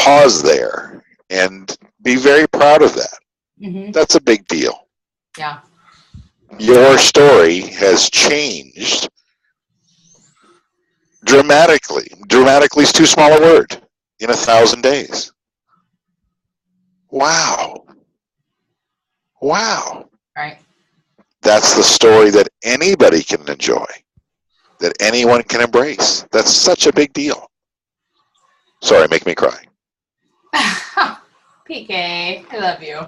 pause there and be very proud of that. Mm-hmm. That's a big deal. Yeah. Your story has changed dramatically. Dramatically is too small a word. In 1,000 days. Wow. Wow. Right. That's the story that anybody can enjoy, that anyone can embrace. That's such a big deal. Sorry, make me cry. PK, I love you.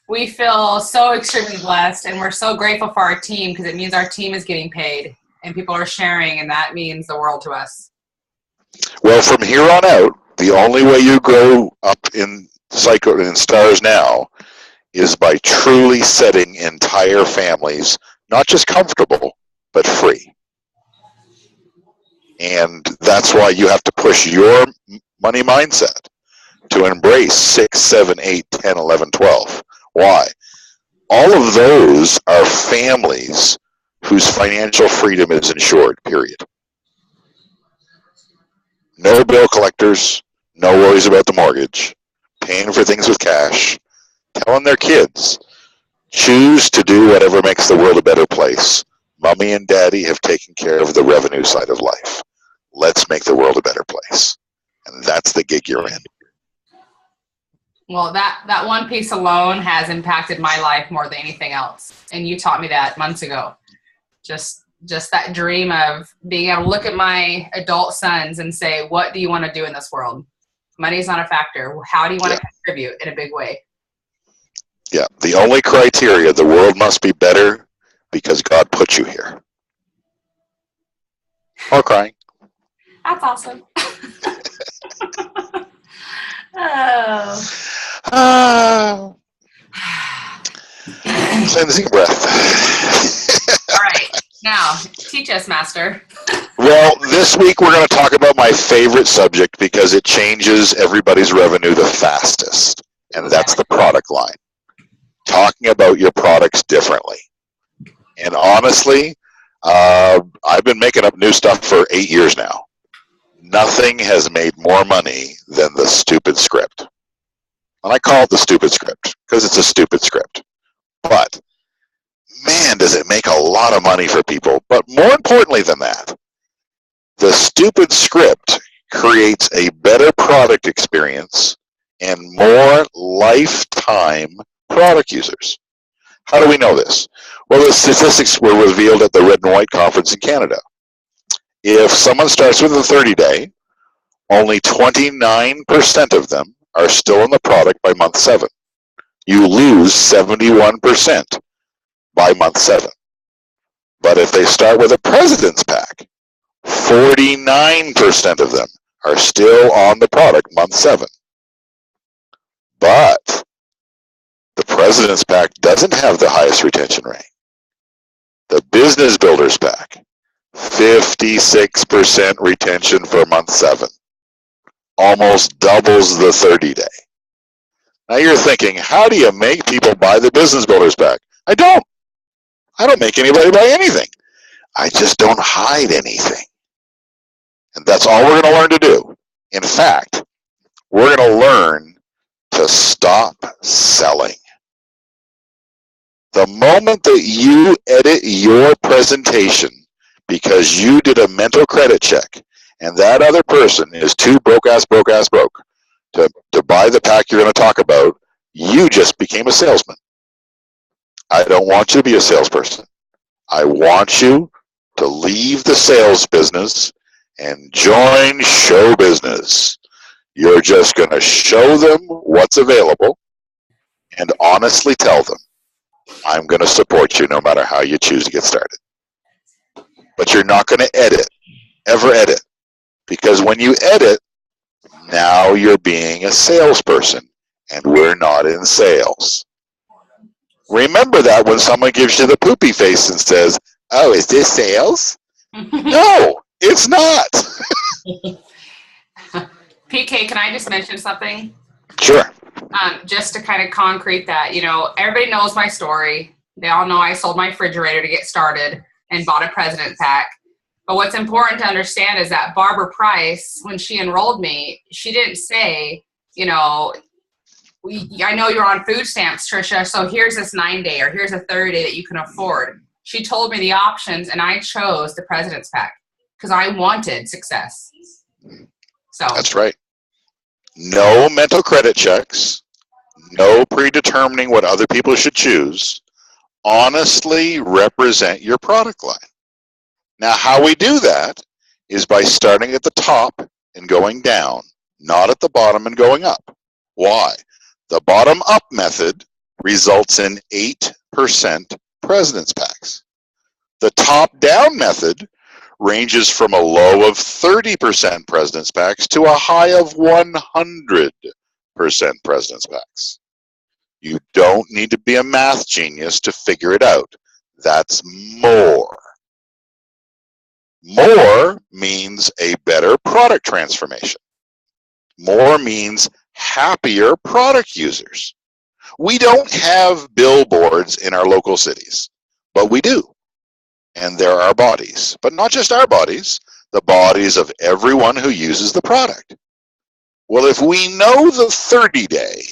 We feel so extremely blessed, and we're so grateful for our team because it means our team is getting paid and people are sharing, and that means the world to us. Well, from here on out, the only way you grow up in Psycho and Stars Now is by truly setting entire families not just comfortable, but free. And that's why you have to push your money mindset to embrace 6, 7, 8, 10, 11, 12. Why? All of those are families whose financial freedom is ensured, period. No bill collectors, no worries about the mortgage, paying for things with cash, telling their kids, choose to do whatever makes the world a better place. Mommy and Daddy have taken care of the revenue side of life. Let's make the world a better place. And that's the gig you're in. Well, that one piece alone has impacted my life more than anything else. And you taught me that months ago. Just that dream of being able to look at my adult sons and say, what do you want to do in this world? Money is not a factor. How do you want to contribute in a big way? Yeah, the only criteria, the world must be better because God put you here. Or crying. That's awesome. Oh. Cleansing breath. All right. Now, teach us, Master. Well, this week we're going to talk about my favorite subject because it changes everybody's revenue the fastest, and that's the product line. Talking about your products differently. And honestly, I've been making up new stuff for 8 years now. Nothing has made more money than the stupid script. And I call it the stupid script because it's a stupid script. But, man, does it make a lot of money for people. But more importantly than that, the stupid script creates a better product experience and more lifetime product users. How do we know this? Well, the statistics were revealed at the Red and White Conference in Canada. If someone starts with a 30-day, only 29% of them are still in the product by month 7. You lose 71% by month 7. But if they start with a President's Pack, 49% of them are still on the product month 7. But the President's Pack doesn't have the highest retention rate. The Business Builders Pack, 56% retention for month 7. Almost doubles the 30-day. Now you're thinking, how do you make people buy the Business Builders Pack? I don't make anybody buy anything. I just don't hide anything. And that's all we're going to learn to do. In fact, we're going to learn to stop selling. The moment that you edit your presentation because you did a mental credit check and that other person is too broke to buy the pack you're going to talk about, you just became a salesman. I don't want you to be a salesperson. I want you to leave the sales business and join show business. You're just going to show them what's available and honestly tell them, I'm going to support you no matter how you choose to get started. But you're not going to ever edit. Because when you edit, now you're being a salesperson, and we're not in sales. Remember that when someone gives you the poopy face and says, oh, is this sales? No, it's not. PK, can I just mention something? Sure. Just to kind of concrete that, everybody knows my story. They all know I sold my refrigerator to get started and bought a President Pack. But what's important to understand is that Barbara Price, when she enrolled me, she didn't say, you know, I know you're on food stamps, Trisha, so here's this 9-day or here's a 30-day that you can afford. She told me the options, and I chose the President's Pack because I wanted success. So that's right. No mental credit checks, no predetermining what other people should choose. Honestly represent your product line. Now, how we do that is by starting at the top and going down, not at the bottom and going up. Why? The bottom up method results in 8% President's Packs. The top down method ranges from a low of 30% President's Packs to a high of 100% President's Packs. You don't need to be a math genius to figure it out. That's more. More means a better product transformation. More means happier product users. We don't have billboards in our local cities, but we do. And they're our bodies, but not just our bodies, the bodies of everyone who uses the product. Well, if we know the 30-day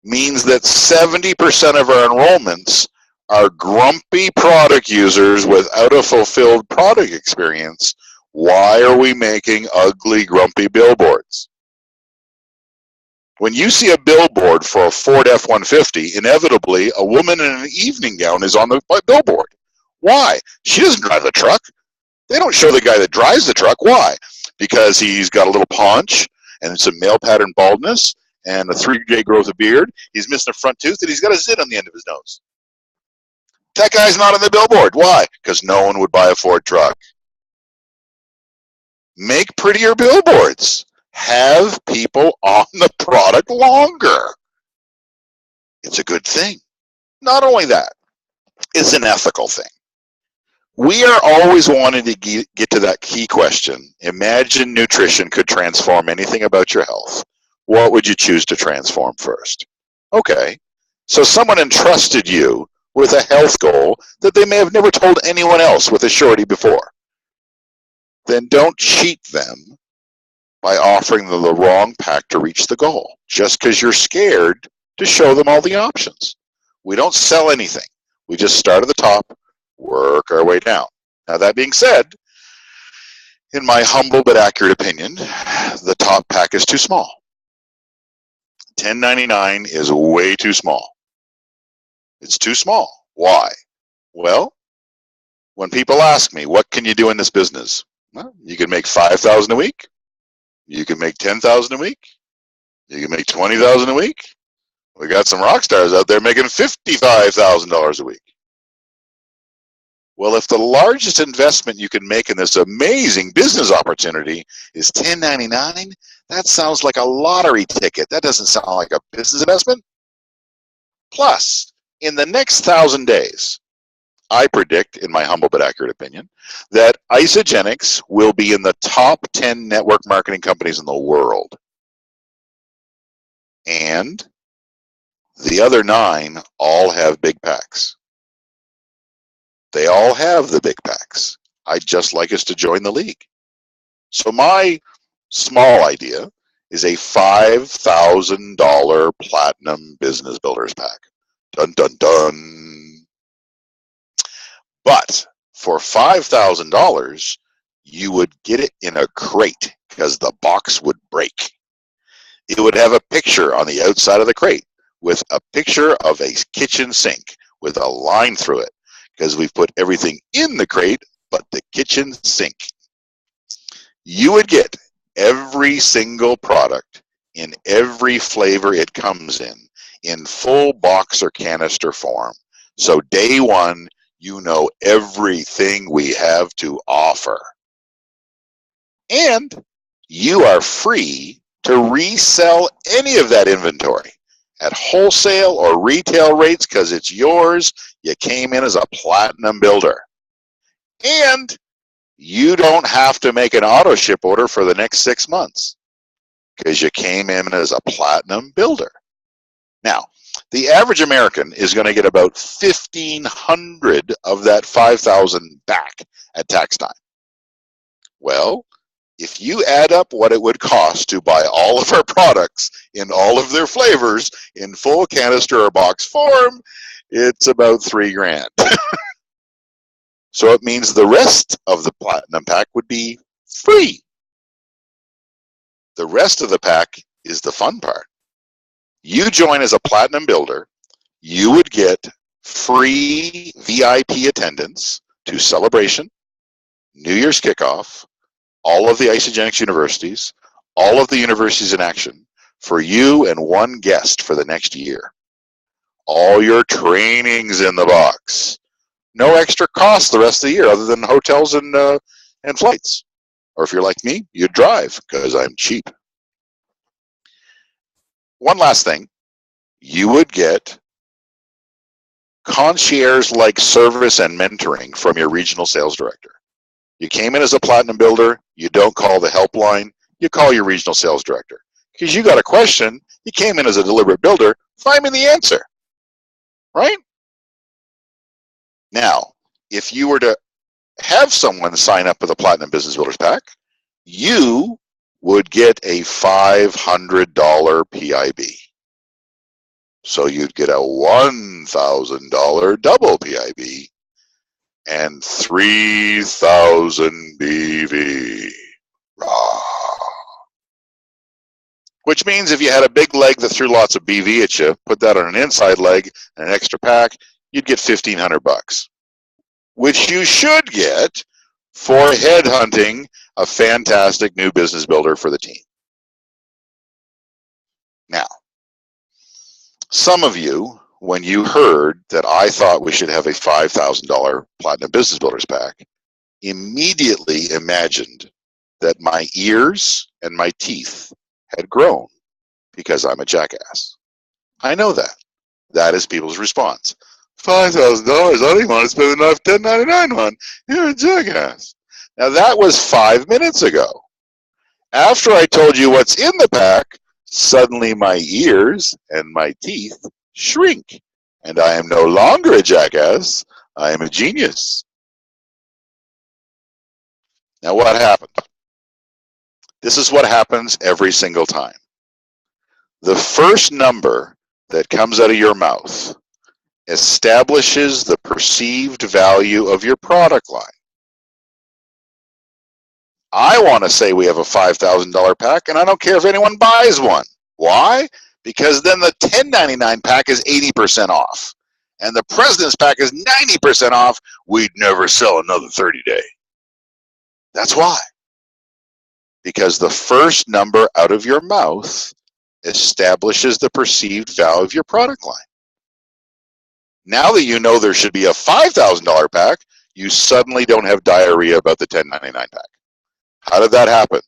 means that 70% of our enrollments are grumpy product users without a fulfilled product experience, why are we making ugly, grumpy billboards? When you see a billboard for a Ford F-150, inevitably a woman in an evening gown is on the billboard. Why? She doesn't drive the truck. They don't show the guy that drives the truck. Why? Because he's got a little paunch and some male pattern baldness and a 3-day growth of beard. He's missing a front tooth and he's got a zit on the end of his nose. That guy's not on the billboard. Why? Because no one would buy a Ford truck. Make prettier billboards. Have people on the product longer. It's a good thing. Not only that, it's an ethical thing. We are always wanting to get to that key question. Imagine nutrition could transform anything about your health. What would you choose to transform first? Okay, so someone entrusted you with a health goal that they may have never told anyone else with a surety before. Then don't cheat them by offering them the wrong pack to reach the goal, just because you're scared to show them all the options. We don't sell anything. We just start at the top, work our way down. Now, that being said, in my humble but accurate opinion, the top pack is too small. $10.99 is way too small. It's too small. Why? Well, when people ask me, what can you do in this business? Well, you can make $5,000 a week. You can make $10,000 a week. You can make $20,000 a week. We got some rock stars out there making $55,000 a week. Well, if the largest investment you can make in this amazing business opportunity is $10.99, that sounds like a lottery ticket. That doesn't sound like a business investment. Plus, in the next 1,000 days, I predict, in my humble but accurate opinion, that Isagenix will be in the top 10 network marketing companies in the world. And the other 9 all have big packs. They all have the big packs. I'd just like us to join the league. So my small idea is a $5,000 Platinum Business Builders Pack. Dun, dun, dun. But for $5,000, you would get it in a crate because the box would break. It would have a picture on the outside of the crate with a picture of a kitchen sink with a line through it, because we've put everything in the crate but the kitchen sink. You would get every single product in every flavor it comes in full box or canister form. So day one, you know everything we have to offer. And you are free to resell any of that inventory at wholesale or retail rates because it's yours. You came in as a platinum builder. And you don't have to make an auto ship order for the next 6 months because you came in as a platinum builder. Now, the average American is going to get about 1,500 of that 5,000 back at tax time. Well, if you add up what it would cost to buy all of our products in all of their flavors in full canister or box form, it's about $3,000. So it means the rest of the Platinum Pack would be free. The rest of the pack is the fun part. You join as a Platinum Builder, you would get free VIP attendance to Celebration, New Year's Kickoff, all of the Isagenix universities, all of the universities in action for you and one guest for the next year. All your trainings in the box. No extra cost the rest of the year other than hotels and flights. Or if you're like me, you drive because I'm cheap. One last thing, you would get concierge-like service and mentoring from your regional sales director. You came in as a Platinum Builder, you don't call the helpline, you call your regional sales director. Because you got a question, you came in as a deliberate builder, find me the answer, right? Now, if you were to have someone sign up for the Platinum Business Builders Pack, you would get a $500 PIB. So you'd get a $1,000 double PIB and 3,000 BV. Rah. Which means if you had a big leg that threw lots of BV at you, put that on an inside leg and an extra pack, you'd get $1,500, which you should get for headhunting a fantastic new business builder for the team. Now, some of you, when you heard that I thought we should have a $5,000 Platinum Business Builders Pack, immediately imagined that my ears and my teeth had grown because I'm a jackass. I know that. That is people's response. $5,000, I don't even want to spend enough $10.99 on. You're a jackass. Now that was 5 minutes ago. After I told you what's in the pack, suddenly my ears and my teeth shrink. And I am no longer a jackass. I am a genius. Now what happened? This is what happens every single time. The first number that comes out of your mouth establishes the perceived value of your product line. I want to say we have a $5,000 pack, and I don't care if anyone buys one. Why? Because then the $10.99 pack is 80% off, and the President's pack is 90% off. We'd never sell another 30-day. That's why. Because the first number out of your mouth establishes the perceived value of your product line. Now that you know there should be a $5,000 pack, you suddenly don't have diarrhea about the $10.99 pack. How did that happen?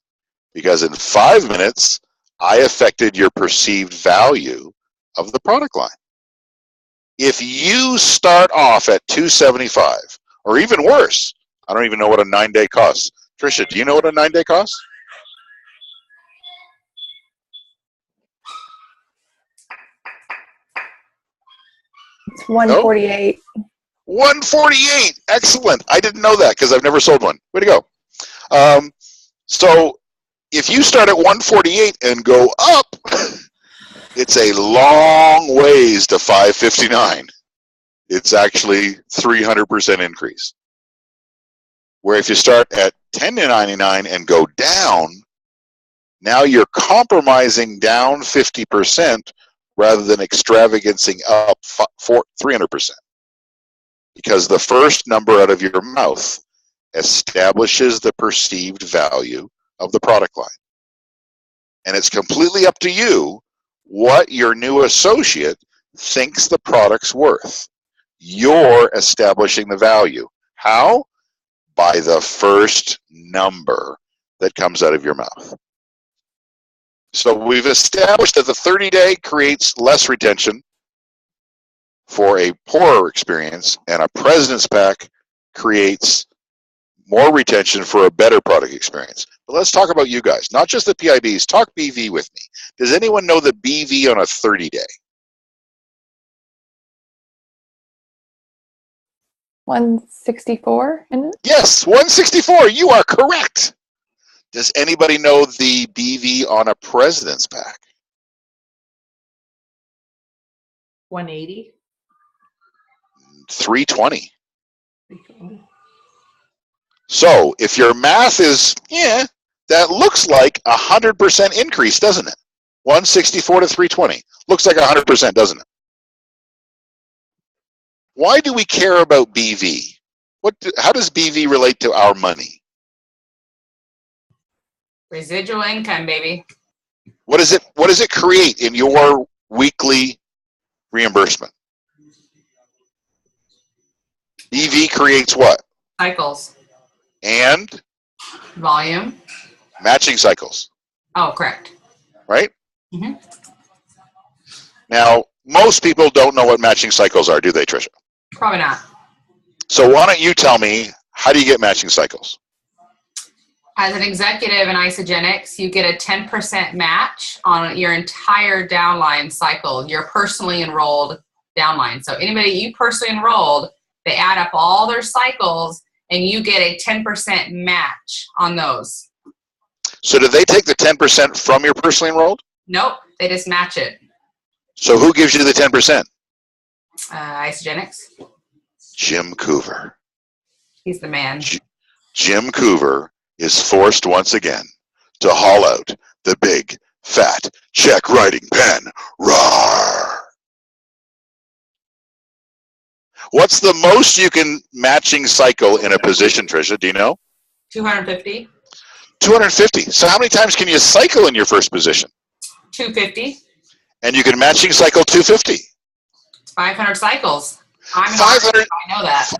Because in 5 minutes, I affected your perceived value of the product line. If you start off at $275, or even worse, I don't even know what a 9-day costs. Tricia, do you know what a 9-day costs? It's 148. No? 148. Excellent. I didn't know that because I've never sold one. Way to go. So if you start at 148 and go up, it's a long ways to 559. It's actually 300% increase. Where if you start at $10.99 and go down, now you're compromising down 50% rather than extravagancing up 300%. Because the first number out of your mouth establishes the perceived value of the product line. And it's completely up to you what your new associate thinks the product's worth. You're establishing the value. How? By the first number that comes out of your mouth. So we've established that the 30-day creates less retention for a poorer experience, and a President's Pack creates more retention for a better product experience. But let's talk about you guys, not just the PIBs. Talk BV with me. Does anyone know the BV on a 30-day? 164, isn't it? Yes, 164. You are correct. Does anybody know the BV on a President's Pack? 180. 320. So if your math is, yeah, that looks like 100% increase, doesn't it? 164 to 320. Looks like 100%, doesn't it? Why do we care about BV? How does BV relate to our money? Residual income, baby. What does it create in your weekly reimbursement? BV creates what? Cycles. And Volume. matching cycles, Oh, correct. right? Mhm. Now, most people don't know what matching cycles are, do they, Tricia? Probably not. So why don't you tell me, how do you get matching cycles? As an executive in Isogenics, you get a 10% match on your entire downline cycle, your personally enrolled downline. So anybody you personally enrolled, they add up all their cycles and you get a 10% match on those. So do they take the 10% from your personally enrolled? Nope, they just match it. So who gives you the 10%? Isogenics, Jim Coover. he's the man. Jim Coover is forced once again to haul out the big, fat, check writing pen. Roar! What's the most you can matching cycle in a position, Tricia? Do you know? 250, 250. So how many times can you cycle in your first position? 250, And you can matching cycle 250. 500 cycles. I'm an 500 artist, I know that.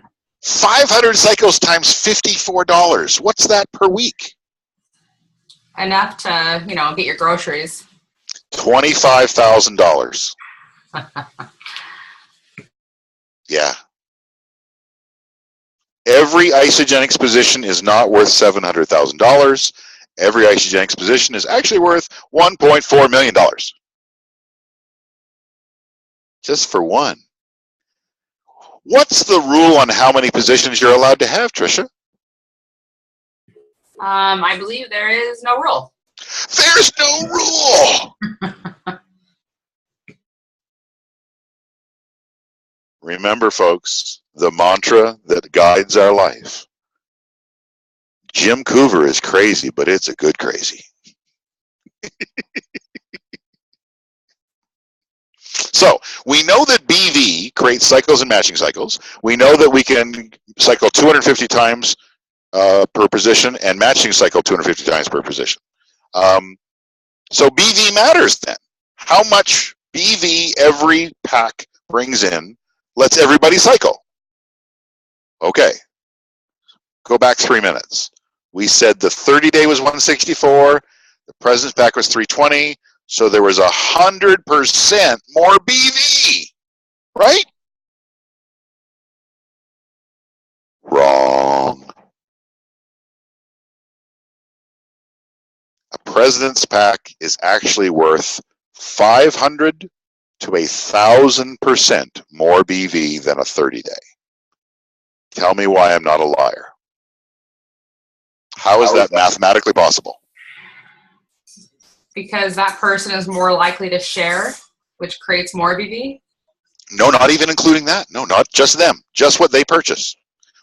500 cycles times $54. What's that per week? Enough to, get your groceries. $25,000. Yeah. Every Isogenics position is not worth $700,000. Every Isogenics position is actually worth $1.4 million. Just for one. What's the rule on how many positions you're allowed to have, Tricia? I believe there is no rule. There's no rule. Remember, folks, the mantra that guides our life. Jim Coover is crazy, but it's a good crazy. So we know that BV creates cycles and matching cycles. We know that we can cycle 250 times per position and matching cycle 250 times per position. So BV matters then. How much BV every pack brings in lets everybody cycle. Okay. Go back 3 minutes. We said the 30-day was 164. The President's Pack was 320. So there was 100% more BV, right? Wrong. A President's Pack is actually worth 500 to 1,000% more BV than a 30-day. Tell me why I'm not a liar. How is that mathematically possible? Because that person is more likely to share, which creates more BV. No, not even including that. No, not just them. Just what they purchase.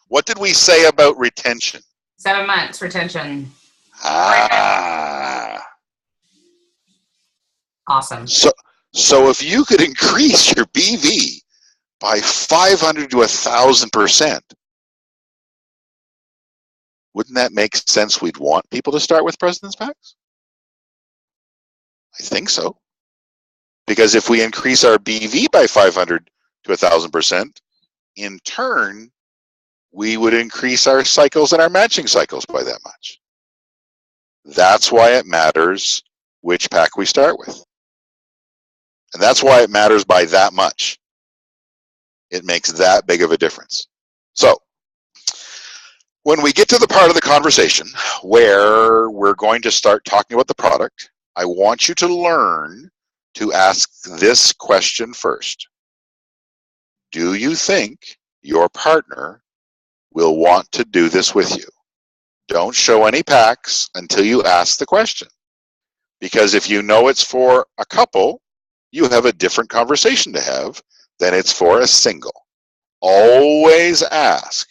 What did we say about retention? 7 months retention. Ah. Awesome. So if you could increase your BV by 500 to 1,000%, wouldn't that make sense? We'd want people to start with President's Packs? I think so. Because if we increase our BV by 500 to 1,000%, in turn, we would increase our cycles and our matching cycles by that much. That's why it matters which pack we start with. And that's why it matters by that much. It makes that big of a difference. So, when we get to the part of the conversation where we're going to start talking about the product, I want you to learn to ask this question first. Do you think your partner will want to do this with you? Don't show any packs until you ask the question. Because if you know it's for a couple, you have a different conversation to have than it's for a single. Always ask,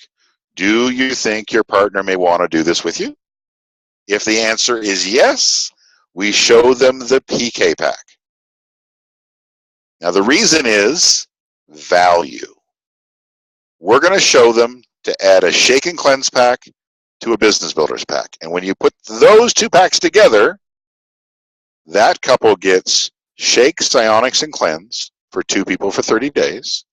do you think your partner may want to do this with you? If the answer is yes, we show them the PK pack. Now the reason is value. We're going to show them to add a shake and cleanse pack to a business builders pack. And when you put those two packs together, that couple gets shake, psionics, and cleanse for 2 people for 30 days,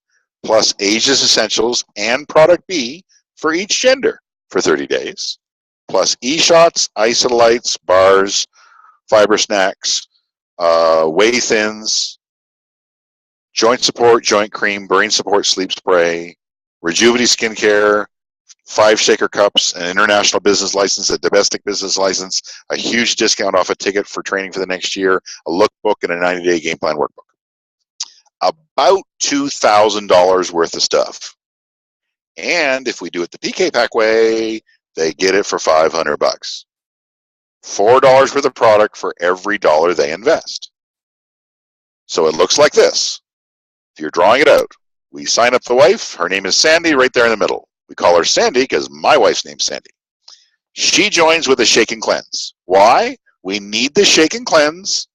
plus Aegis Essentials and Product B for each gender for 30 days, plus E-shots, isolites, bars, fiber snacks, whey thins, joint support, joint cream, brain support, sleep spray, Rejuvity skincare, 5 shaker cups, an international business license, a domestic business license, a huge discount off a ticket for training for the next year, a lookbook, and a 90-day game plan workbook. About $2,000 worth of stuff. And if we do it the PK Pack way, they get it for $500. $4 worth of product for every dollar they invest. So it looks like this. If you're drawing it out, we sign up the wife. Her name is Sandy, right there in the middle. We call her Sandy because my wife's name's Sandy. She joins with a shake and cleanse. Why? We need the shake and cleanse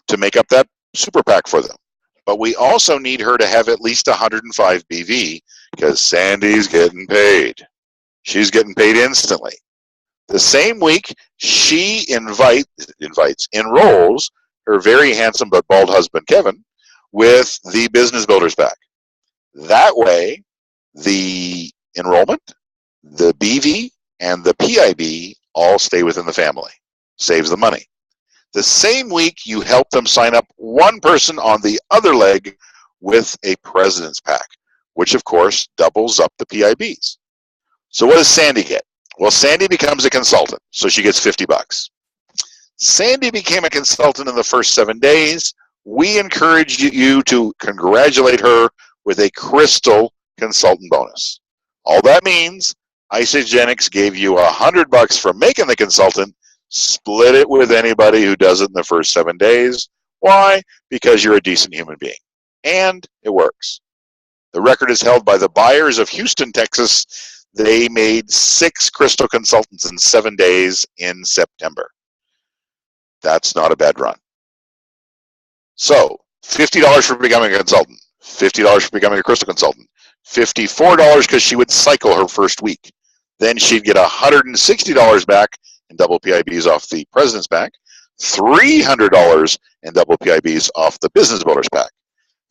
to make up that super pack for them. But we also need her to have at least 105 BV because Sandy's getting paid. She's getting paid instantly. The same week, she enrolls her very handsome but bald husband, Kevin, with the Business Builders Pack. That way, the enrollment, the BV, and the PIB all stay within the family. Saves the money. The same week, you help them sign up one person on the other leg with a President's Pack, which of course doubles up the PIBs. So what does Sandy get? Well, Sandy becomes a consultant, so she gets $50. Sandy became a consultant in the first 7 days. We encourage you to congratulate her with a Crystal consultant bonus. All that means, Isagenix gave you $100 for making the consultant, split it with anybody who does it in the first 7 days. Why? Because you're a decent human being. And it works. The record is held by the buyers of Houston, Texas. They made 6 Crystal consultants in 7 days in September. That's not a bad run. So, $50 for becoming a consultant, $50 for becoming a Crystal consultant, $54 because she would cycle her first week. Then she'd get $160 back in double PIBs off the President's Pack, $300 in double PIBs off the Business Builders Pack.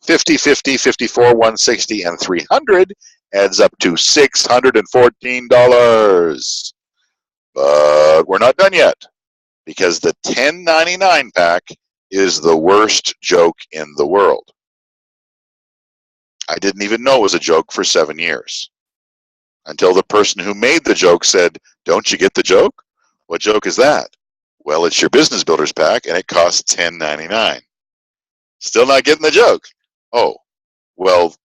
50, 50, 54, 160, and 300 adds up to $614. But we're not done yet, because the $10.99 pack is the worst joke in the world. I didn't even know it was a joke for 7 years. Until the person who made the joke said, "Don't you get the joke?" What joke is that? Well, it's your Business Builders Pack, and it costs $10.99. Still not getting the joke. Oh, well,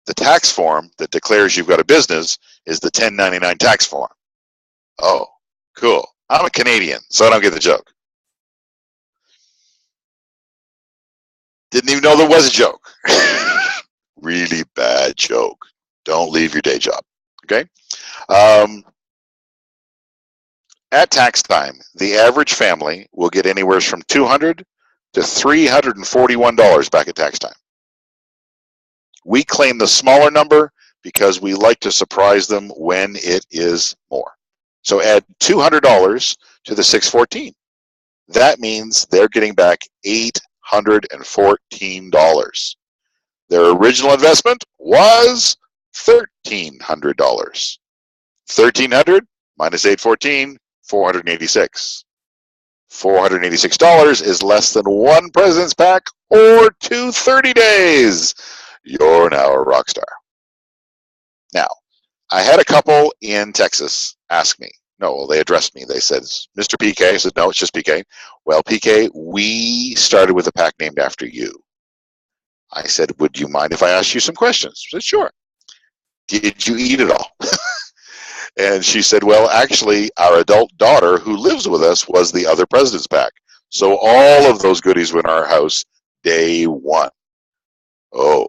the tax form that declares you've got a business is the 1099 tax form. Oh, cool. I'm a Canadian, so I don't get the joke. Didn't even know there was a joke. Really bad joke. Don't leave your day job. Okay? At tax time, the average family will get anywhere from $200 to $341 back at tax time. We claim the smaller number because we like to surprise them when it is more. So add $200 to the $614. That means they're getting back $814. Their original investment was $1,300. $1,300 minus $814, $486. $486 is less than 1 President's Pack or 2 30 days. You're now a rock star. Now, I had a couple in Texas ask me. No, well, they addressed me. They said, "Mr. PK." I said, "No, it's just PK." "Well, PK, we started with a pack named after you." I said, "Would you mind if I asked you some questions?" I said, "Sure." "Did you eat it all?" And she said, well, actually, our adult daughter who lives with us was the other President's Pack. So all of those goodies were in our house day one. Oh,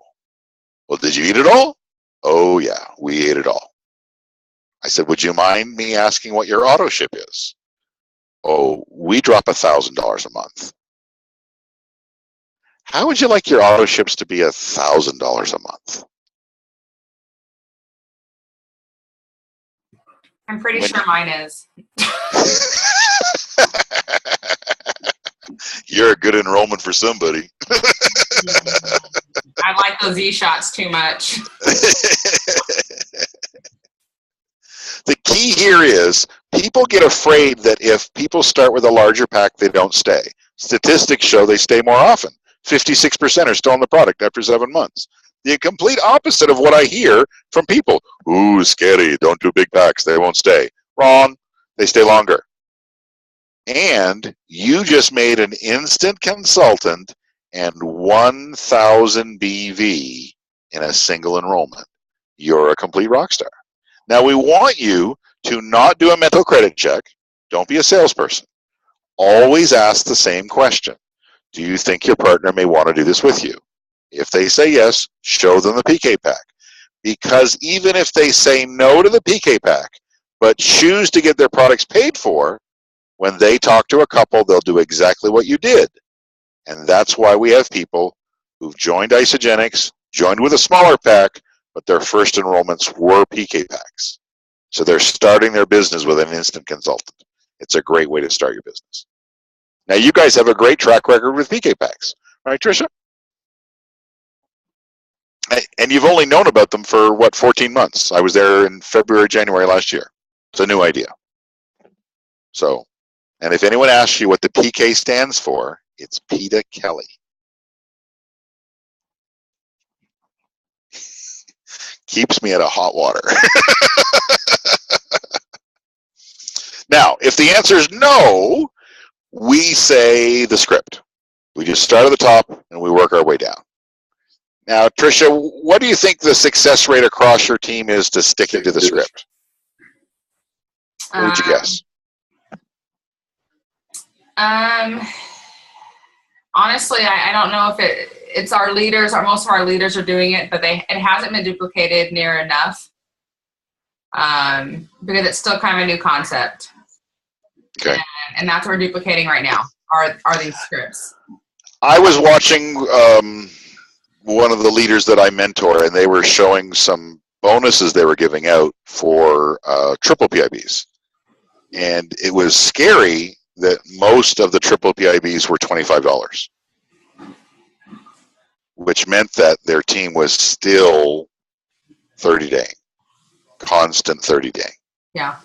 well, did you eat it all? Oh, yeah, we ate it all. I said, would you mind me asking what your auto ship is? Oh, we drop $1,000 a month. How would you like your auto ships to be $1,000 a month? I'm pretty sure mine is. You're a good enrollment for somebody. I like those e-shots too much. The key here is people get afraid that if people start with a larger pack, they don't stay. Statistics show they stay more often. 56% are still on the product after 7 months. The complete opposite of what I hear from people. Ooh, scary, don't do big packs, they won't stay. Wrong, they stay longer. And you just made an instant consultant and 1,000 BV in a single enrollment. You're a complete rock star. Now we want you to not do a mental credit check. Don't be a salesperson. Always ask the same question. Do you think your partner may want to do this with you? If they say yes, show them the PK pack. Because even if they say no to the PK pack, but choose to get their products paid for, when they talk to a couple, they'll do exactly what you did. And that's why we have people who've joined Isagenix, joined with a smaller pack, but their first enrollments were PK packs. So they're starting their business with an instant consultant. It's a great way to start your business. Now, you guys have a great track record with PK packs, right, Tricia? And you've only known about them for, what, 14 months? I was there in February, January last year. It's a new idea. So, and if anyone asks you what the PK stands for, it's Peter Kelly. Keeps me out of hot water. Now, if the answer is no, we say the script. We just start at the top and we work our way down. Now, Tricia, what do you think the success rate across your team is to sticking to the script? What would you guess? Honestly, I don't know if it's our leaders, or most of our leaders are doing it, but it hasn't been duplicated near enough because it's still kind of a new concept. Okay. And that's what we're duplicating right now, are these scripts. I was watching one of the leaders that I mentor, and they were showing some bonuses they were giving out for triple PIBs. And it was scary that most of the triple PIBs were $25, which meant that their team was still 30-day, constant 30-day. Yeah.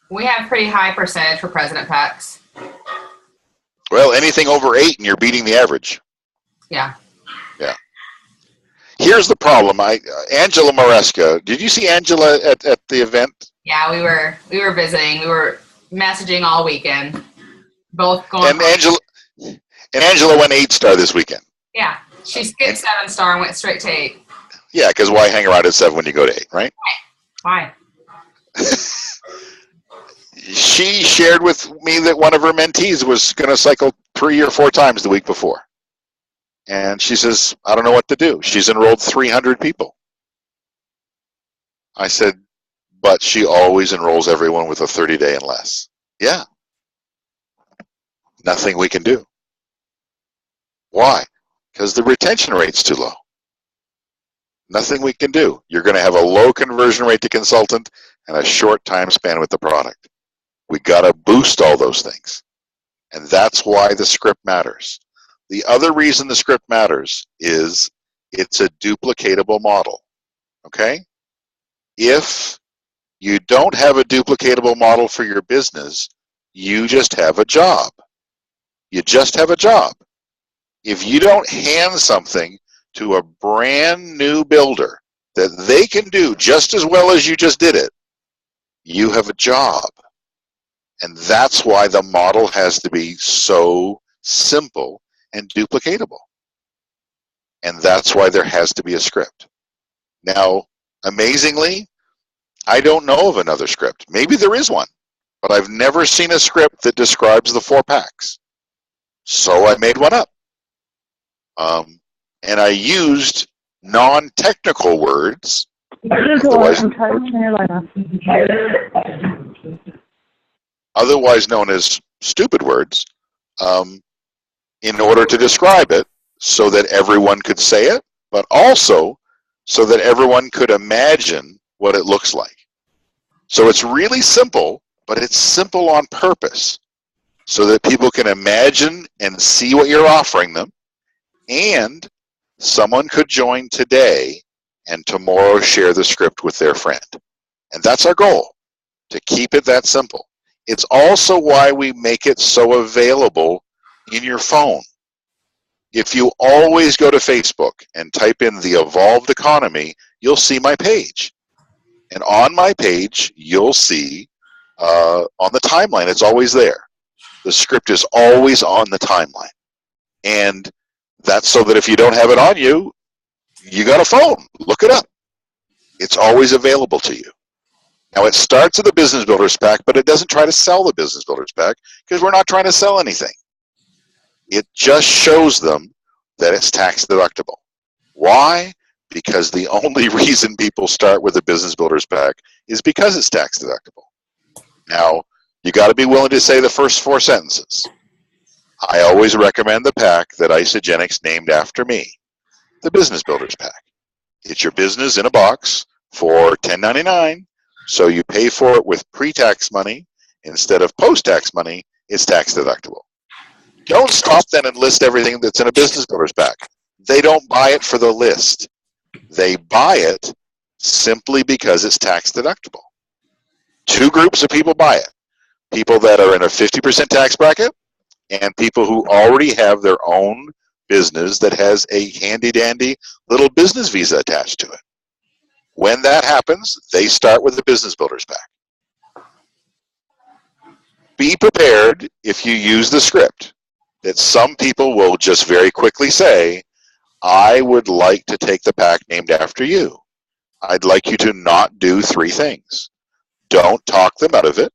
We have pretty high percentage for president packs. Well, anything over 8 and you're beating the average. Yeah. Yeah. Here's the problem. Angela Maresca, did you see Angela at the event? Yeah, we were visiting. We were messaging all weekend. Both going. And Angela went 8-star this weekend. Yeah, she skipped 7-star and went straight to 8. Yeah, because why hang around at 7 when you go to 8, right? Why? She shared with me that one of her mentees was going to cycle 3 or 4 times the week before. And she says, I don't know what to do. She's enrolled 300 people. I said, but she always enrolls everyone with a 30-day and less. Yeah. Nothing we can do. Why? Because the retention rate's too low. Nothing we can do. You're going to have a low conversion rate to consultant and a short time span with the product. We got to boost all those things. And that's why the script matters. The other reason the script matters is it's a duplicatable model. Okay? If you don't have a duplicatable model for your business, you just have a job. You just have a job. If you don't hand something to a brand new builder that they can do just as well as you just did it, you have a job. And that's why the model has to be so simple and duplicatable. And that's why there has to be a script. Now, amazingly, I don't know of another script. Maybe there is one, but I've never seen a script that describes the 4 packs. So I made one up. And I used non-technical words, otherwise known as stupid words, in order to describe it so that everyone could say it, but also so that everyone could imagine what it looks like. So it's really simple, but it's simple on purpose so that people can imagine and see what you're offering them, and someone could join today and tomorrow share the script with their friend. And that's our goal, to keep it that simple. It's also why we make it so available in your phone. If you always go to Facebook and type in the Evolved Economy, you'll see my page. And on my page, you'll see on the timeline, it's always there. The script is always on the timeline. And that's so that if you don't have it on you, you got a phone. Look it up. It's always available to you. Now, it starts with the Business Builders Pack, but it doesn't try to sell the Business Builders Pack because we're not trying to sell anything. It just shows them that it's tax deductible. Why? Because the only reason people start with the Business Builders Pack is because it's tax deductible. Now, you got to be willing to say the first 4 sentences. I always recommend the pack that Isagenix named after me, the Business Builders Pack. It's your business in a box for $10.99, so you pay for it with pre-tax money instead of post-tax money. It's tax deductible. Don't stop then and list everything that's in a Business Builders Pack. They don't buy it for the list. They buy it simply because it's tax deductible. 2 groups of people buy it. People that are in a 50% tax bracket and people who already have their own business that has a handy-dandy little business visa attached to it. When that happens, they start with the Business Builders Pack. Be prepared if you use the script that some people will just very quickly say, I would like to take the pack named after you. I'd like you to not do 3 things. Don't talk them out of it.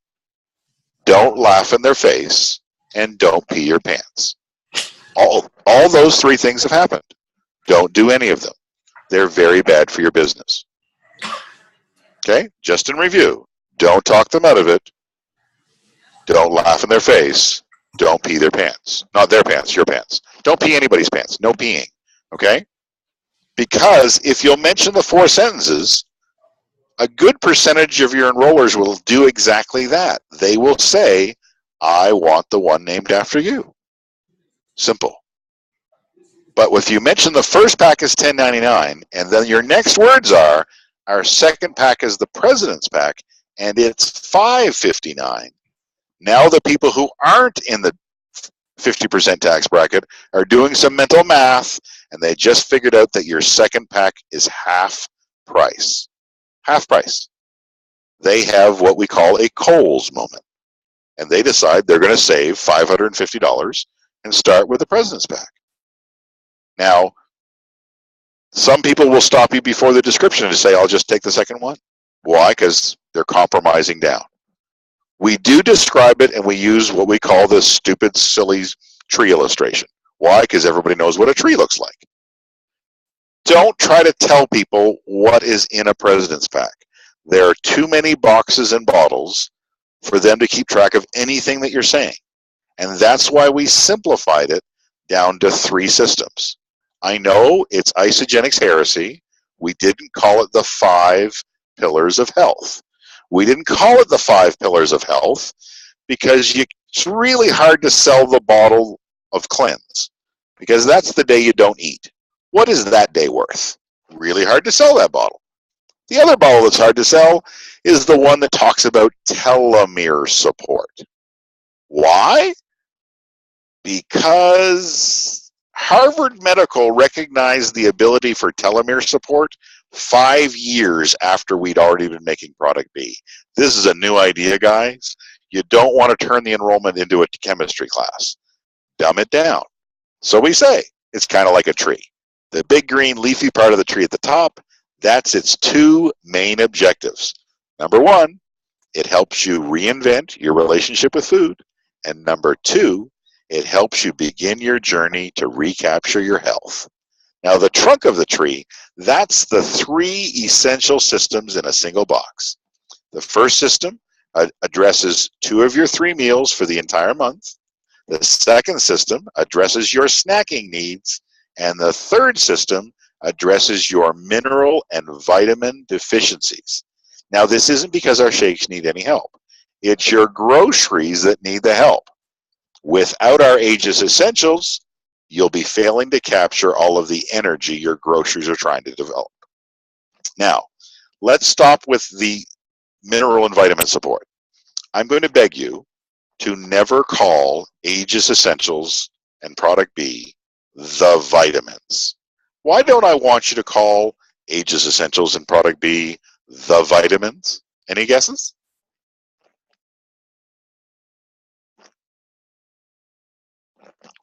Don't laugh in their face. And don't pee your pants. All those 3 things have happened. Don't do any of them. They're very bad for your business. Okay? Just in review. Don't talk them out of it. Don't laugh in their face. Don't pee their pants. Not their pants, your pants. Don't pee anybody's pants. No peeing. Okay? Because if you'll mention the 4 sentences, a good percentage of your enrollers will do exactly that. They will say, I want the one named after you. Simple. But if you mention the first pack is $10.99, and then your next words are, our second pack is the President's Pack, and it's $5.59. Now the people who aren't in the 50% tax bracket are doing some mental math, and they just figured out that your second pack is half price. Half price. They have what we call a Kohl's moment. And they decide they're going to save $550 and start with the President's Pack. Now, some people will stop you before the description and say, I'll just take the second one. Why? Because they're compromising down. We do describe it, and we use what we call the stupid, silly tree illustration. Why? Because everybody knows what a tree looks like. Don't try to tell people what is in a President's Pack. There are too many boxes and bottles for them to keep track of anything that you're saying. And that's why we simplified it down to 3 systems. I know it's Isagenix heresy. We didn't call it the 5 pillars of health. We didn't call it the 5 pillars of health because it's really hard to sell the bottle of cleanse because that's the day you don't eat. What is that day worth? Really hard to sell that bottle. The other bottle that's hard to sell is the one that talks about telomere support. Why? Because Harvard Medical recognized the ability for telomere support 5 years after we'd already been making product B. This is a new idea, guys. You don't want to turn the enrollment into a chemistry class. Dumb it down. So we say it's kind of like a tree. The big green leafy part of the tree at the top, that's its 2 main objectives. Number one, it helps you reinvent your relationship with food. And number two, it helps you begin your journey to recapture your health. Now, the trunk of the tree, that's the 3 essential systems in a single box. The first system addresses 2 of your 3 meals for the entire month. The second system addresses your snacking needs. And the third system addresses your mineral and vitamin deficiencies. Now, this isn't because our shakes need any help. It's your groceries that need the help. Without our Aegis Essentials, you'll be failing to capture all of the energy your groceries are trying to develop. Now, let's stop with the mineral and vitamin support. I'm going to beg you to never call Aegis Essentials and Product B the vitamins. Why don't I want you to call Aegis Essentials and Product B the vitamins? Any guesses?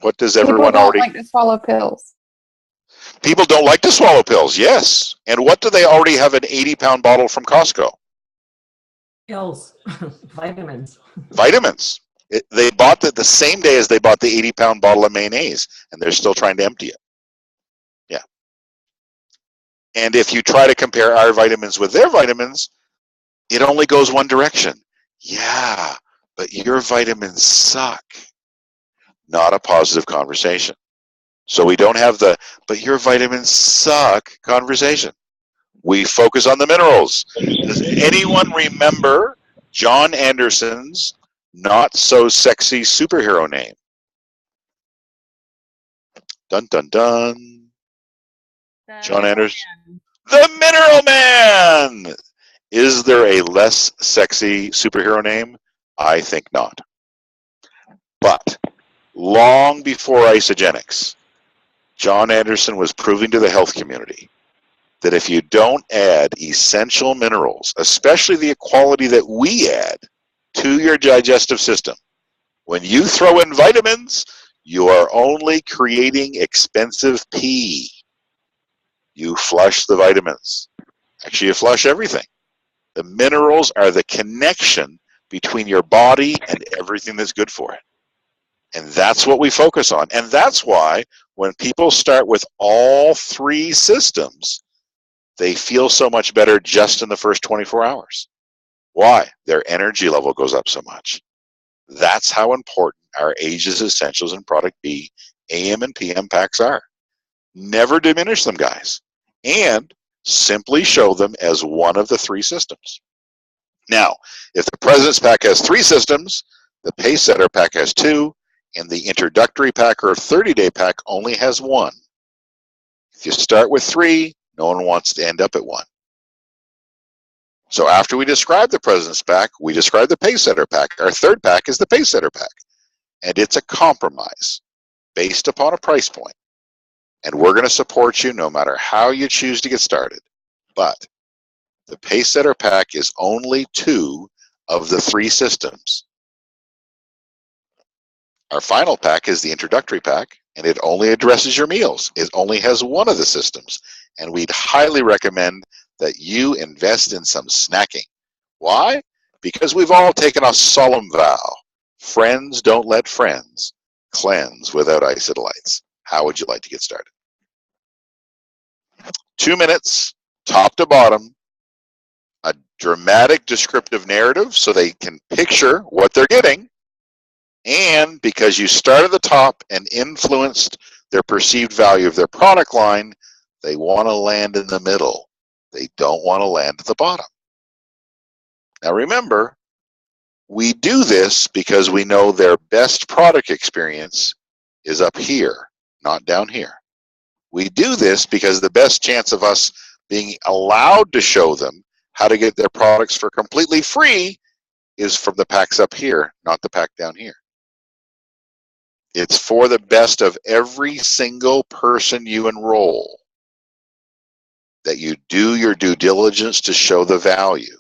What does everyone People don't already... like to swallow pills. People don't like to swallow pills, yes. And what do they already have an 80-pound bottle from Costco? Pills, vitamins. Vitamins. They bought it the same day as they bought the 80-pound bottle of mayonnaise, and they're still trying to empty it. Yeah. And if you try to compare our vitamins with their vitamins, it only goes one direction. Yeah, but your vitamins suck. Not a positive conversation. So we don't have the, but your vitamins suck conversation. We focus on the minerals. Does anyone remember John Anderson's not so sexy superhero name? Dun, dun, dun. John Anderson. The Mineral Man! Is there a less sexy superhero name? I think not. But long before Isogenics, John Anderson was proving to the health community that if you don't add essential minerals, especially the quality that we add to your digestive system, when you throw in vitamins, you are only creating expensive pee. You flush the vitamins. Actually, you flush everything. The minerals are the connection between your body and everything that's good for it. And that's what we focus on. And that's why when people start with all 3 systems, they feel so much better just in the first 24 hours. Why? Their energy level goes up so much. That's how important our Aegis Essentials and Product B AM and PM packs are. Never diminish them, guys. And simply show them as one of the 3 systems. Now, if the President's Pack has 3 systems, the Pace Setter Pack has 2, and the Introductory Pack or 30-day pack only has 1. If you start with 3, no one wants to end up at 1. So after we describe the President's Pack, we describe the Pace Setter Pack. Our 3rd pack is the Pace Setter Pack. And it's a compromise based upon a price point. And we're going to support you no matter how you choose to get started. But the Pace Setter Pack is only 2 of the 3 systems. Our final pack is the Introductory Pack, and it only addresses your meals. It only has 1 of the systems. And we'd highly recommend that you invest in some snacking. Why? Because we've all taken a solemn vow. Friends don't let friends cleanse without isodolites. How would you like to get started? 2 minutes, top to bottom, a dramatic descriptive narrative so they can picture what they're getting. And because you start at the top and influenced their perceived value of their product line, they want to land in the middle. They don't want to land at the bottom. Now remember, we do this because we know their best product experience is up here, not down here. We do this because the best chance of us being allowed to show them how to get their products for completely free is from the packs up here, not the pack down here. It's for the best of every single person you enroll that you do your due diligence to show the value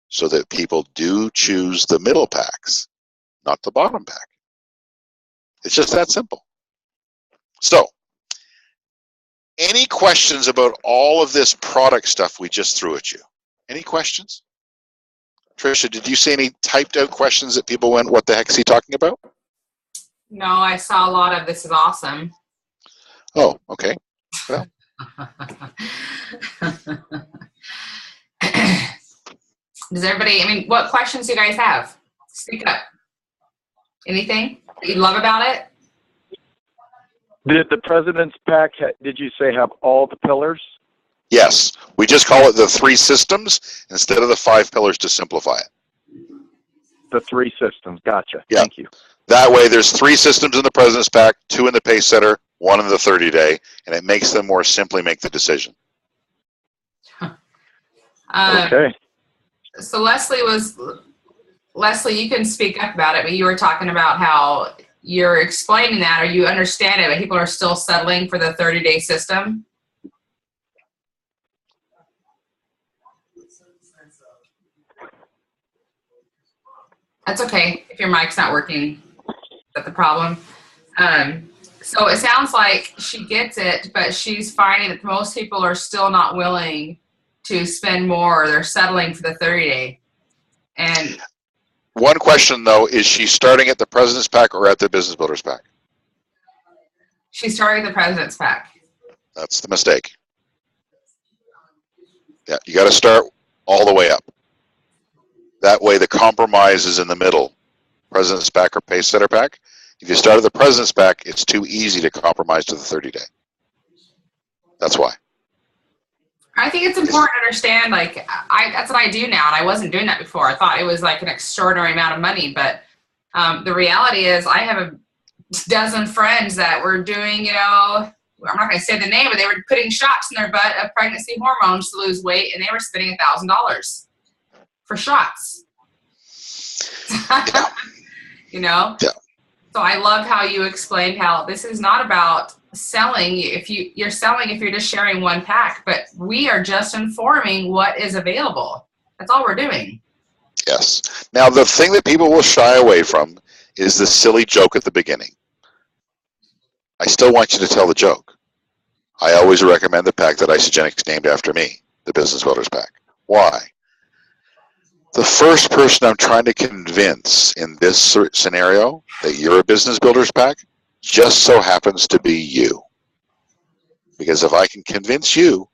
so that people do choose the middle packs, not the bottom pack. It's just that simple. So, any questions about all of this product stuff we just threw at you? Any questions? Tricia, did you see any typed out questions that people went, what the heck is he talking about? No, I saw a lot of this is awesome. Oh, okay. Does everybody, I mean, what questions do you guys have? Speak up. Anything that you love about it? Did the President's Pack, did you say, have all the pillars? Yes, we just call it the 3 systems instead of the 5 pillars to simplify it. The 3 systems. Gotcha. Yeah. Thank you. That way, there's 3 systems in the President's Pack, 2 in the Pace Setter, 1 in the 30-day, and it makes them more simply make the decision. Okay. So Leslie, you can speak up about it, but you were talking about how you're explaining that, or you understand it, but people are still settling for the 30-day system. That's okay if your mic's not working. That's the problem. So it sounds like she gets it, but she's finding that most people are still not willing to spend more. They're settling for the 30-day. And one question, though, is she starting at the President's Pack or at the Business Builders Pack? she's starting the President's Pack. That's the mistake. Yeah, you got to start all the way up. That way the compromise is in the middle. President's Pack or Pace Setter Pack. If you start at the President's Pack, it's too easy to compromise to the 30-day. That's why. I think it's important to understand, like, that's what I do now, and I wasn't doing that before. I thought it was like an extraordinary amount of money, but the reality is I have a dozen friends that were doing, I'm not going to say the name, but they were putting shots in their butt of pregnancy hormones to lose weight, and they were spending $1,000 for shots. Yeah. So I love how you explained how this is not about selling. You're selling if you're just sharing one pack, but we are just informing what is available. That's all we're doing. Yes. Now, the thing that people will shy away from is the silly joke at the beginning. I still want you to tell the joke. I always recommend the pack that Isagenix named after me, the Business Builders Pack. Why? The first person I'm trying to convince in this scenario that you're a Business Builders Pack just so happens to be you. Because if I can convince you,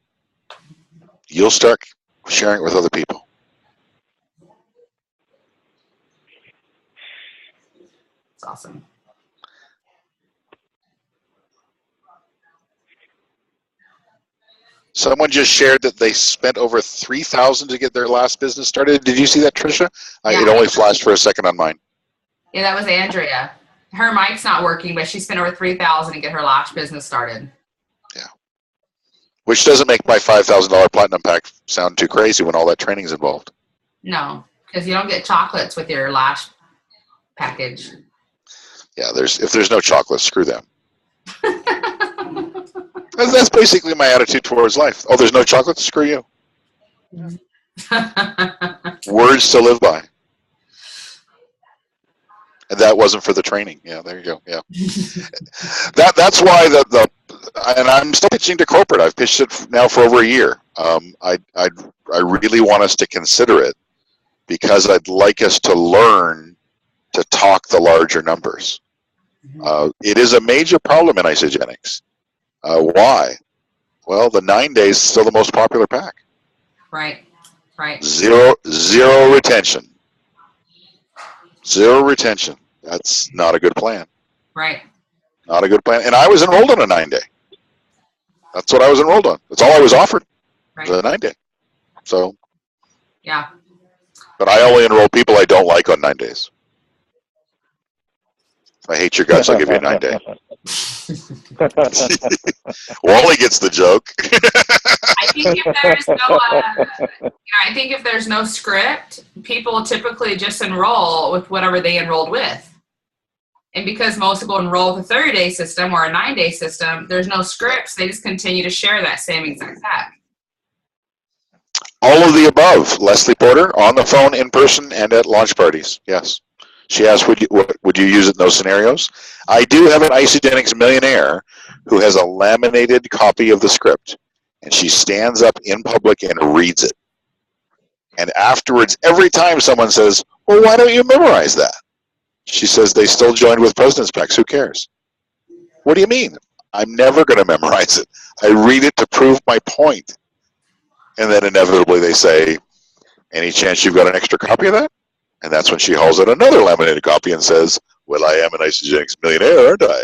you'll start sharing it with other people. It's awesome. Someone just shared that they spent over $3,000 to get their last business started. Did you see that, Tricia? Yeah. It only flashed for a second on mine. Yeah, that was Andrea. Her mic's not working, but she spent over $3,000 to get her last business started. Yeah. Which doesn't make my $5,000 platinum pack sound too crazy when all that training's involved. No, because you don't get chocolates with your lash package. Yeah, if there's no chocolate, screw them. That's basically my attitude towards life. Oh, there's no chocolate? Screw you. Words to live by. And that wasn't for the training. Yeah, there you go. Yeah. That's why and I'm still pitching to corporate. I've pitched it now for over a year. I really want us to consider it because I'd like us to learn to talk the larger numbers. It is a major problem in Isagenix. Why? Well, the 9 days is still the most popular pack. Right. Zero retention. Zero retention. That's not a good plan. Right. Not a good plan. And I was enrolled on a 9-day. That's what I was enrolled on. That's all I was offered. Right. Was a 9-day. So. Yeah. But I only enroll people I don't like on 9 days. If I hate your guts, I'll give you a 9-day. Wally gets the joke. I think if there's no script, people typically just enroll with whatever they enrolled with. And because most people enroll with a 30-day system or a 9-day system, there's no scripts. They just continue to share that same exact pack. All of the above. Leslie Porter, on the phone, in person, and at launch parties. Yes. She asked, would you use it in those scenarios? I do have an Isagenix millionaire who has a laminated copy of the script, and she stands up in public and reads it. And afterwards, every time someone says, well, why don't you memorize that? She says, they still joined with President's Packs. Who cares? What do you mean? I'm never going to memorize it. I read it to prove my point. And then inevitably they say, any chance you've got an extra copy of that? And that's when she hauls out another laminated copy and says, well, I am an Isogenics millionaire, aren't I?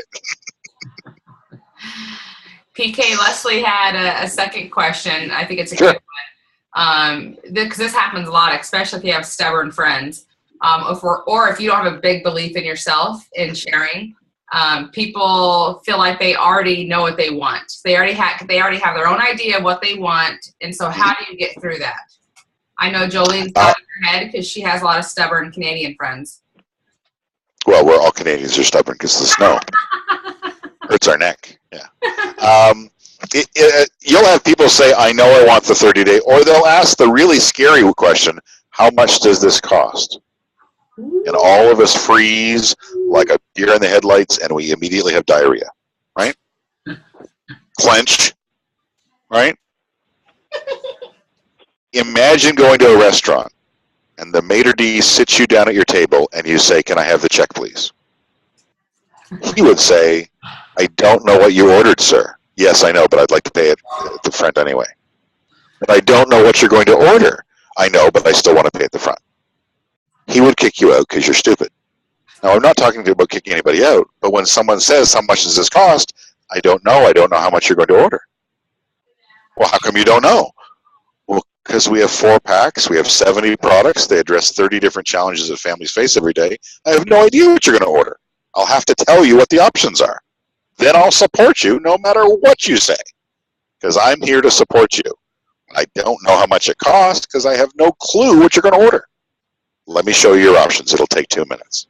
PK Leslie had a second question. I think it's a Sure. good one. Because this happens a lot, especially if you have stubborn friends. If you don't have a big belief in yourself in sharing, people feel like they already know what they want. They already have their own idea of what they want. And so how do you get through that? I know Jolene's got it in her head because she has a lot of stubborn Canadian friends. Well, we're all Canadians are stubborn because the snow hurts our neck. Yeah. You'll have people say, I know I want the 30-day, or they'll ask the really scary question, how much does this cost? And all of us freeze like a deer in the headlights, and we immediately have diarrhea, right? Clench, right? Imagine going to a restaurant, and the maitre d' sits you down at your table, and you say, can I have the check, please? He would say, I don't know what you ordered, sir. Yes, I know, but I'd like to pay it at the front anyway. But I don't know what you're going to order. I know, but I still want to pay at the front. He would kick you out because you're stupid. Now, I'm not talking to you about kicking anybody out, but when someone says, how much does this cost? I don't know how much you're going to order. Well, how come you don't know? Well, because we have 4 packs, we have 70 products, they address 30 different challenges that families face every day. I have no idea what you're going to order. I'll have to tell you what the options are. Then I'll support you no matter what you say, because I'm here to support you. I don't know how much it costs because I have no clue what you're going to order. Let me show you your options. It'll take 2 minutes.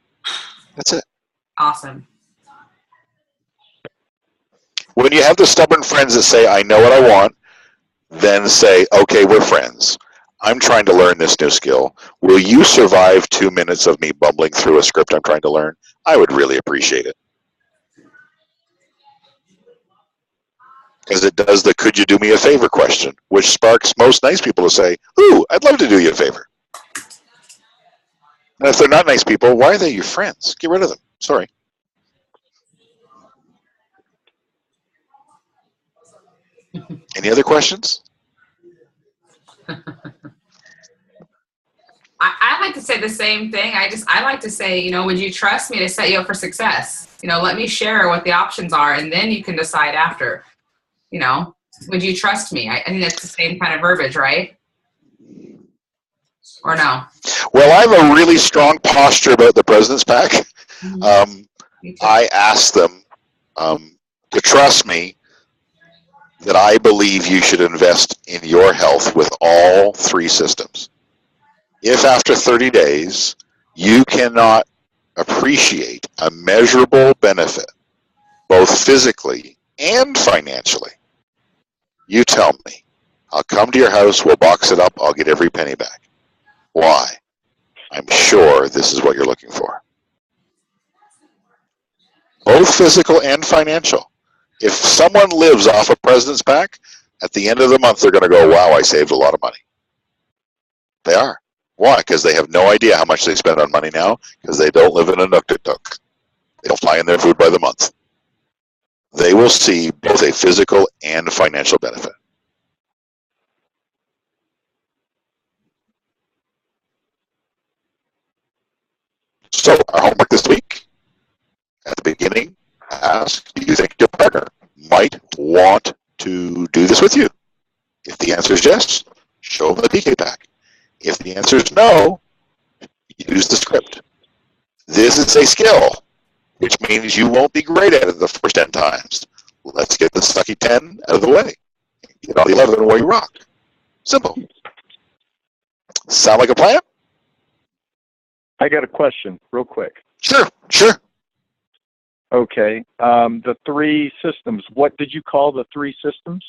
That's it. Awesome. When you have the stubborn friends that say, I know what I want, then say, okay, we're friends. I'm trying to learn this new skill. Will you survive 2 minutes of me bumbling through a script I'm trying to learn? I would really appreciate it. Because it does the could you do me a favor question, which sparks most nice people to say, ooh, I'd love to do you a favor. And if they're not nice people, why are they your friends? Get rid of them. Sorry. Any other questions? I like to say the same thing. I like to say, would you trust me to set you up for success? Let me share what the options are, and then you can decide after. Would you trust me? I think that's the same kind of verbiage, right? Or no? Well, I have a really strong posture about the President's Pack. I ask them to trust me that I believe you should invest in your health with all 3 systems. If after 30 days you cannot appreciate a measurable benefit, both physically and financially, you tell me. I'll come to your house, we'll box it up, I'll get every penny back. Why? I'm sure this is what you're looking for. Both physical and financial. If someone lives off a President's Pack, at the end of the month they're going to go, wow, I saved a lot of money. They are. Why? Because they have no idea how much they spend on money now, because they don't live in a Nuktuk. They don't fly in their food by the month. They will see both a physical and financial benefit. So our homework this week, at the beginning, ask, do you think your partner might want to do this with you? If the answer is yes, show them the PK pack. If the answer is no, use the script. This is a skill, which means you won't be great at it the first 10 times. Let's get the sucky 10 out of the way. Get all the 11 where you rock. Simple. Sound like a plan? I got a question real quick. Sure, sure. Okay. The 3 systems, what did you call the 3 systems?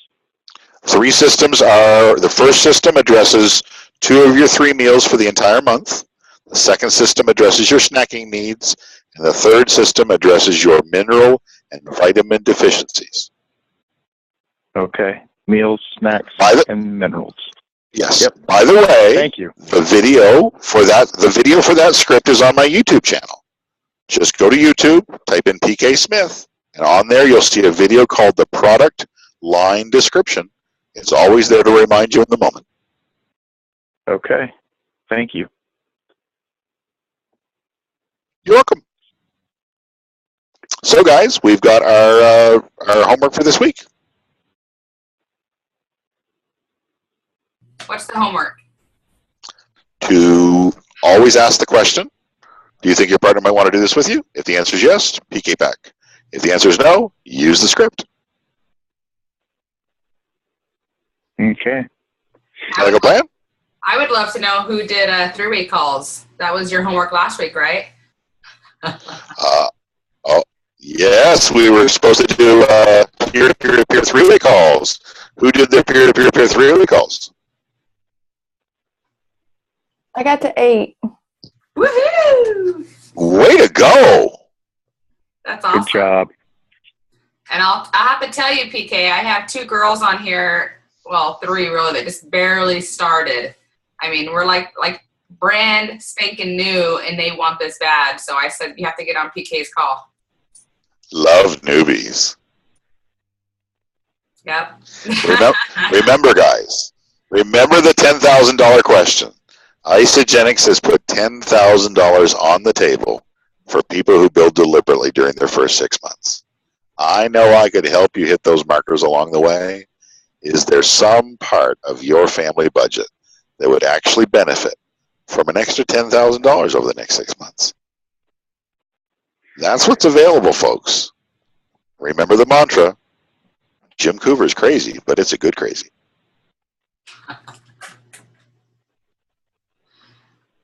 3 systems are, the first system addresses 2 of your 3 meals for the entire month. The second system addresses your snacking needs. And the third system addresses your mineral and vitamin deficiencies. Okay. Meals, snacks, and minerals. Yes. Yep. By the way, Thank you. the video for that script is on my YouTube channel. Just go to YouTube, type in PK Smith, and on there you'll see a video called the product line description. It's always there to remind you in the moment. Okay. Thank you. You're welcome. So guys, we've got our homework for this week. What's the homework? To always ask the question, do you think your partner might want to do this with you? If the answer is yes, PK back. If the answer is no, use the script. Okay. Like a plan? I would love to know who did three-way calls. That was your homework last week, right? Yes, we were supposed to do peer-to-peer three-way calls. Who did their peer-to-peer three-way calls? I got to 8. Woohoo! Way to go! That's awesome. Good job. And I'll have to tell you, PK, I have 2 girls on here. Well, 3 really. That just barely started. I mean, we're like brand spanking new, and they want this bad. So I said you have to get on PK's call. Love newbies. Yep. Remember, guys. Remember the $10,000 question. Isagenix has put $10,000 on the table for people who build deliberately during their first 6 months. I know I could help you hit those markers along the way. Is there some part of your family budget that would actually benefit from an extra $10,000 over the next 6 months? That's what's available, folks. Remember the mantra, Jim Coover's crazy, but it's a good crazy.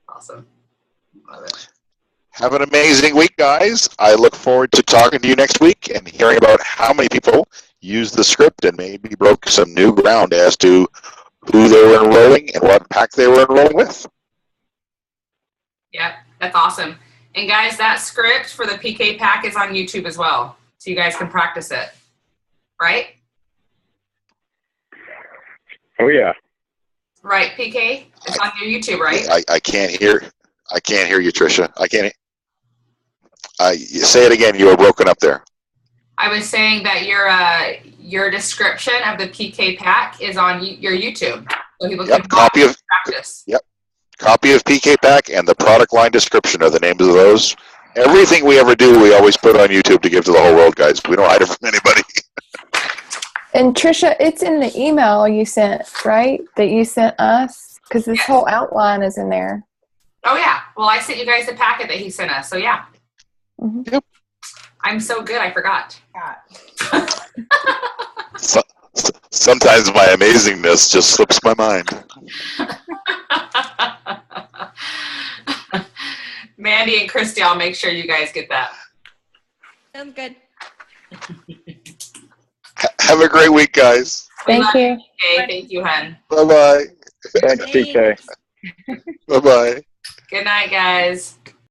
Awesome. Love it. Have an amazing week, guys. I look forward to talking to you next week and hearing about how many people used the script and maybe broke some new ground as to who they were enrolling and what pack they were enrolling with. Yep, that's awesome. And guys, that script for the PK pack is on YouTube as well, so you guys can practice it. Right? Oh yeah. Right, PK? It's on your YouTube, right? I can't hear you, Tricia. I can't. Say it again. You were broken up there. I was saying that your description of the PK pack is on your YouTube, so people can practice. Yep. Copy of PK pack and the product line description are the names of those. Everything we ever do, we always put on YouTube to give to the whole world, guys. We don't hide it from anybody. And Tricia, it's in the email you sent, right? That you sent us? Because this whole outline is in there. Oh, yeah. Well, I sent you guys the packet that he sent us, so yeah. Mm-hmm. Yep. I'm so good, I forgot. Sometimes my amazingness just slips my mind. Mandy and Christy, I'll make sure you guys get that. Sounds good. Have a great week, guys. Thank you. Okay, thank you, hun. Bye-bye. Thanks, PK. Bye-bye. Good night, guys.